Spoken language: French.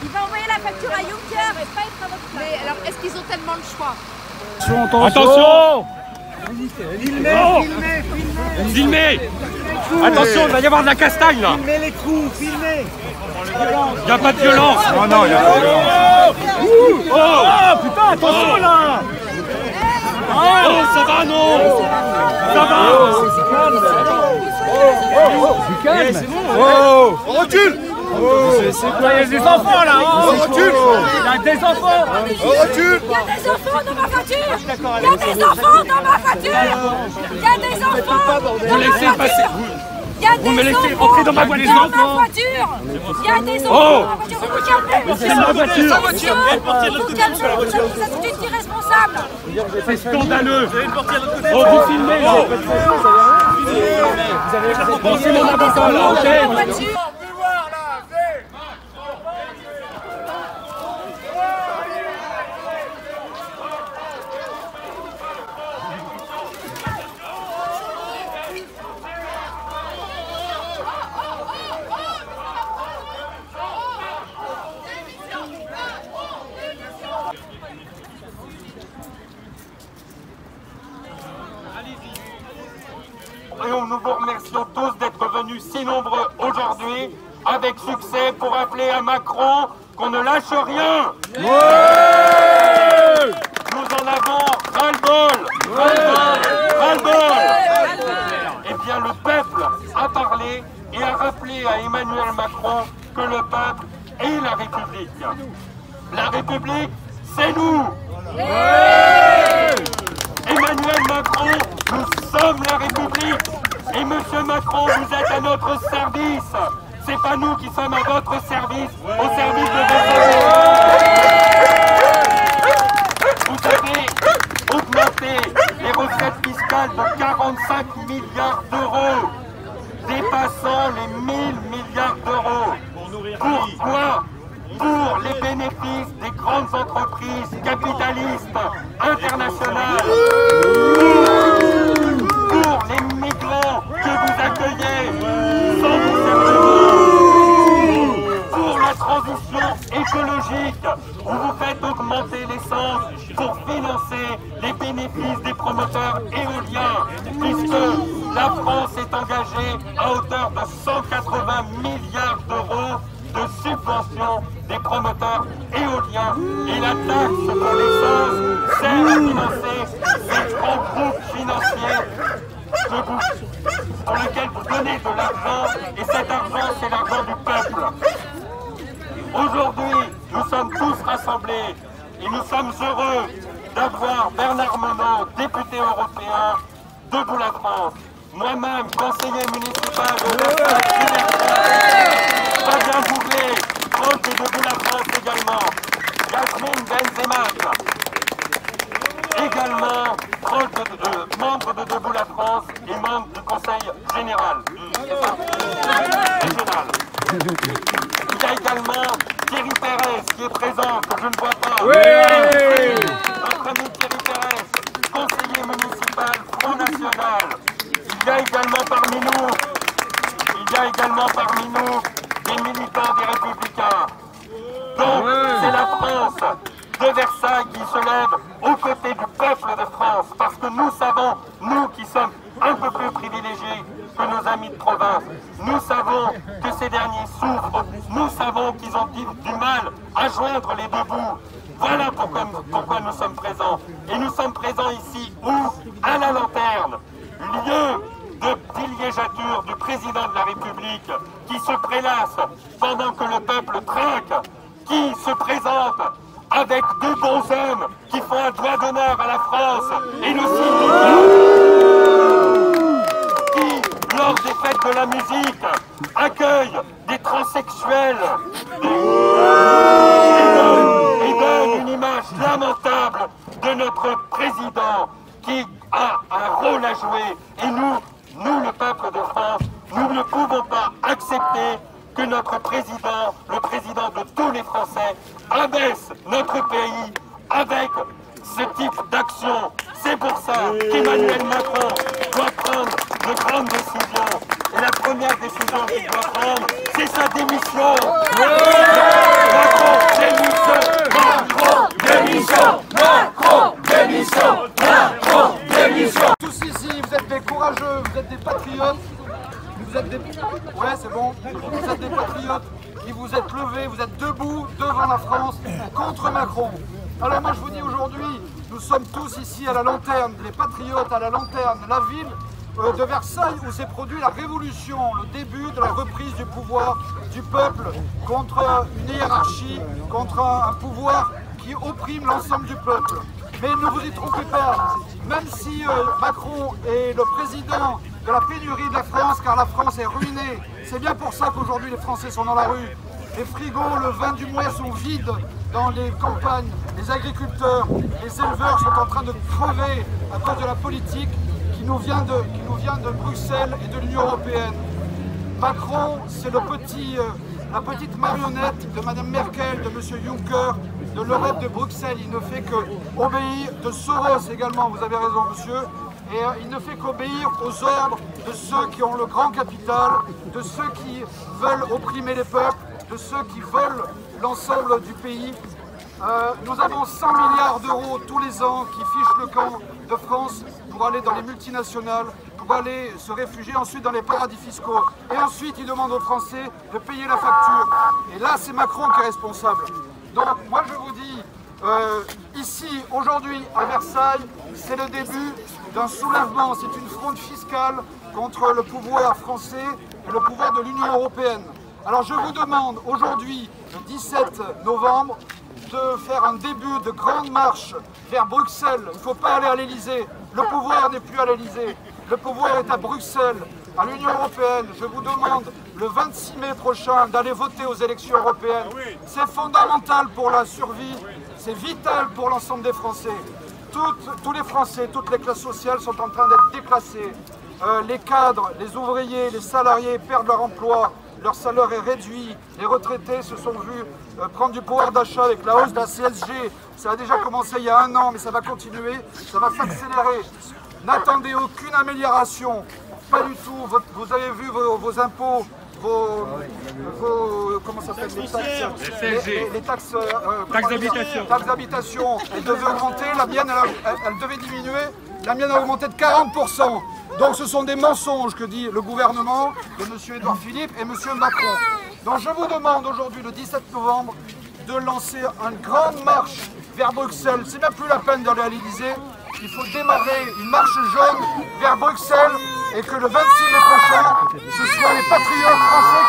Il va envoyer la facture à Juncker et pas être à votre place. Mais alors, est-ce qu'ils ont tellement le choix? Attention! Filmez! Attention, il va y avoir de la castagne là! Filmez les coups, filmez! Il n'y a pas de violence! Non, non, il y a pas de violence! Oh! Putain, attention là! Oh, ça va, non! Ça va! Du calme! C'est bon! Oh! On recule! Il y a des enfants là! On recule! Il y a des enfants! On recule! Il y a des enfants dans ma voiture! Il y a des enfants dans ma voiture! Il y a des enfants dans Vous ma laissez passer! voiture! Il y a des me laissez enfants entrer dans ma voiture. dans ma voiture! Il y a des enfants Oh! dans ma voiture! Vous vous calmez! C'est ma voiture! Vous vous calmez! Vous avez des attitudes irresponsables! C'est scandaleux! Oh, vous filmez là! Bon, c'est mon avocat là, ok? Et nous vous remercions tous d'être venus si nombreux aujourd'hui, avec succès, pour appeler à Macron qu'on ne lâche rien. Nous en avons ras-le-bol. Ras-le-bol. Eh bien, le peuple a parlé et a rappelé à Emmanuel Macron que le peuple est la République. La République, c'est nous. Emmanuel Macron, nous sommes la République. Et Monsieur Macron, vous êtes à notre service. C'est pas nous qui sommes à votre service, au service de vos Vous avez augmenté les recettes fiscales de 45 milliards d'euros, dépassant les 1000 milliards d'euros. Pourquoi? Pour les bénéfices des grandes entreprises capitalistes internationales, pour les migrants que vous accueillez sans discernement, pour la transition écologique où vous faites augmenter l'essence pour financer les bénéfices des promoteurs éoliens, puisque la France est engagée à hauteur de 180 milliards d'euros de subventions des promoteurs éoliens, et la taxe pour l'essence sert à financer ces grands groupes financiers pour lesquels vous donnez de l'argent, et cet argent c'est l'argent du peuple. Aujourd'hui, nous sommes tous rassemblés et nous sommes heureux d'avoir Bernard Monod, député européen, Debout la France, moi-même conseiller municipal de Versailles, Fabien Bouglé, proche de Debout la France également, Yasmine Benzemat, également membre de Debout la France et membre du Conseil général. Il y a également Thierry Pérez qui est présent, que je ne vois pas. Oui. Notre ami Thierry Pérez, conseiller municipal Front National. Il y a également parmi nous des militants des Républicains. Donc c'est la France de Versailles qui se lève aux côtés du peuple de France, parce que nous savons, nous qui sommes un peu plus privilégiés que nos amis de province, nous savons que ces derniers souffrent, nous savons qu'ils ont du mal à joindre les deux bouts. Voilà pourquoi nous sommes présents. Et nous sommes présents ici, où? À la Lanterne, lieu de villégiature du président de la République, qui se prélasse pendant que le peuple trinque, qui se présente avec deux bons hommes qui font un doigt d'honneur à la France et le signe qui, lors des fêtes de la musique, accueille des transsexuels et donne une image lamentable de notre président qui a un rôle à jouer. Et nous, le peuple de France, nous ne pouvons pas accepter que notre président, le président de tous les Français, abaisse notre pays avec ce type d'action. C'est pour ça qu'Emmanuel Macron doit prendre de grandes décisions. Et la première décision qu'il doit prendre, c'est sa démission. Vous êtes des patriotes qui vous êtes levés, vous êtes debout devant la France contre Macron. Alors moi je vous dis aujourd'hui, nous sommes tous ici à la lanterne, les patriotes à la lanterne, la ville de Versailles où s'est produit la révolution, le début de la reprise du pouvoir du peuple contre une hiérarchie, contre un pouvoir qui opprime l'ensemble du peuple. Mais ne vous y trompez pas, même si Macron est le président de la pénurie de la France, car la France est ruinée, c'est bien pour ça qu'aujourd'hui les Français sont dans la rue. Les frigos, le vin du mois sont vides dans les campagnes, les agriculteurs, les éleveurs sont en train de crever à cause de la politique qui nous vient de Bruxelles et de l'Union européenne. Macron, c'est la petite marionnette de Mme Merkel, de M. Juncker, de l'Europe de Bruxelles. Il ne fait qu'obéir, de Soros également, vous avez raison monsieur, et il ne fait qu'obéir aux ordres de ceux qui ont le grand capital, de ceux qui veulent opprimer les peuples, de ceux qui volent l'ensemble du pays. Nous avons 100 milliards d'euros tous les ans qui fichent le camp de France pour aller dans les multinationales, pour aller se réfugier ensuite dans les paradis fiscaux. Et ensuite, ils demandent aux Français de payer la facture. Et là, c'est Macron qui est responsable. Donc, moi, je vous dis, ici, aujourd'hui, à Versailles, c'est le début d'un soulèvement. C'est une fronde fiscale contre le pouvoir français et le pouvoir de l'Union européenne. Alors, je vous demande aujourd'hui, le 17 novembre, de faire un début de grande marche vers Bruxelles. Il ne faut pas aller à l'Elysée. Le pouvoir n'est plus à l'Elysée. Le pouvoir est à Bruxelles, à l'Union européenne. Je vous demande le 26 mai prochain d'aller voter aux élections européennes. C'est fondamental pour la survie, c'est vital pour l'ensemble des Français. Tous les Français, toutes les classes sociales sont en train d'être déclassées. Les cadres, les ouvriers, les salariés perdent leur emploi. Leur salaire est réduit, les retraités se sont vus prendre du pouvoir d'achat avec la hausse de la CSG. Ça a déjà commencé il y a 1 an, mais ça va continuer, ça va s'accélérer. N'attendez aucune amélioration, pas du tout. Vous avez vu vos impôts, comment ça s'appelle, les taxes d'habitation. Taxes d'habitation, elles devaient augmenter, la mienne elle devait diminuer, la mienne a augmenté de 40%. Donc ce sont des mensonges que dit le gouvernement de M. Édouard Philippe et M. Macron. Donc je vous demande aujourd'hui, le 17 novembre, de lancer une grande marche vers Bruxelles. C'est même plus la peine d'aller à l'Elysée. Il faut démarrer une marche jaune vers Bruxelles et que le 26 mai prochain, ce soient les patriotes français